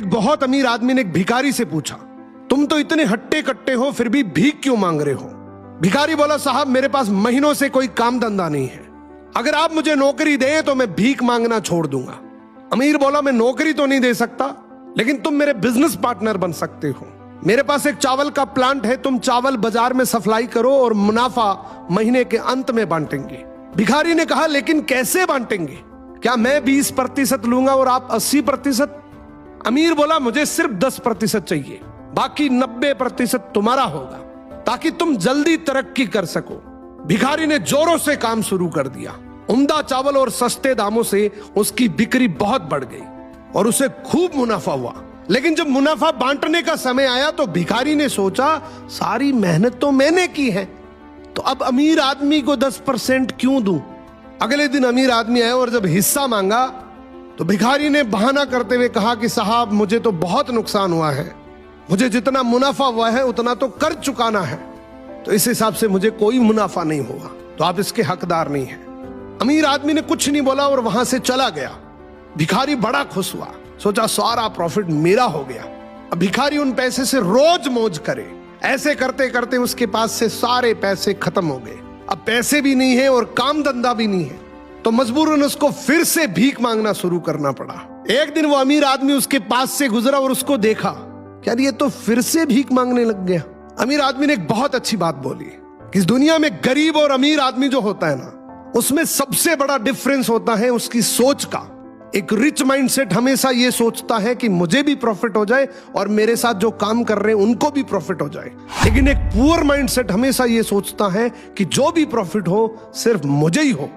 एक बहुत अमीर आदमी ने एक भिखारी से पूछा, तुम तो इतने हट्टे कट्टे हो फिर भी भीख क्यों मांग रहे हो? भिखारी बोला, साहब मेरे पास महीनों से कोई काम धंधा नहीं है, अगर आप मुझे नौकरी दें तो मैं भीख मांगना छोड़ दूंगा। अमीर बोला, मैं नौकरी तो नहीं दे सकता, लेकिन तुम मेरे बिजनेस पार्टनर बन सकते हो। मेरे पास एक चावल का प्लांट है, तुम चावल बाजार में सप्लाई करो और मुनाफा महीने के अंत में बांटेंगे। भिखारी ने कहा, लेकिन कैसे बांटेंगे? क्या मैं 20% लूंगा और आप 80%? अमीर बोला, मुझे सिर्फ 10% चाहिए, बाकी 90% तुम्हारा होगा, ताकि तुम जल्दी तरक्की कर सको। भिखारी ने जोरों से काम शुरू कर दिया। उम्दा चावल और सस्ते दामों से उसकी बिक्री बहुत बढ़ गई और उसे खूब मुनाफा हुआ। लेकिन जब मुनाफा बांटने का समय आया तो भिखारी ने सोचा, सारी मेहनत तो मैंने की है, तो अब अमीर आदमी को 10% क्यों दूं? अगले दिन अमीर आदमी आया और जब हिस्सा मांगा तो भिखारी ने बहाना करते हुए कहा कि साहब मुझे तो बहुत नुकसान हुआ है, मुझे जितना मुनाफा हुआ है उतना तो कर चुकाना है, तो इस हिसाब से मुझे कोई मुनाफा नहीं हुआ, तो आप इसके हकदार नहीं हैं। अमीर आदमी ने कुछ नहीं बोला और वहां से चला गया। भिखारी बड़ा खुश हुआ, सोचा सारा प्रॉफिट मेरा हो गया। अब भिखारी उन पैसे से रोज मौज करे। ऐसे करते करते उसके पास से सारे पैसे खत्म हो गए। अब पैसे भी नहीं है और काम धंधा भी नहीं है, तो मजबूरन उसको फिर से भीख मांगना शुरू करना पड़ा। एक दिन वो अमीर आदमी उसके पास से गुजरा और उसको देखा, क्या ये तो फिर से भीख मांगने लग गया। अमीर आदमी ने एक बहुत अच्छी बात बोली कि इस दुनिया में गरीब और अमीर आदमी जो होता है ना, उसमें सबसे बड़ा डिफरेंस होता है उसकी सोच का। एक रिच माइंडसेट हमेशा ये सोचता है कि मुझे भी प्रॉफिट हो जाए और मेरे साथ जो काम कर रहे हैं उनको भी प्रॉफिट हो जाए, लेकिन एक पुअर माइंडसेट हमेशा ये सोचता है कि जो भी प्रॉफिट हो सिर्फ मुझे ही हो।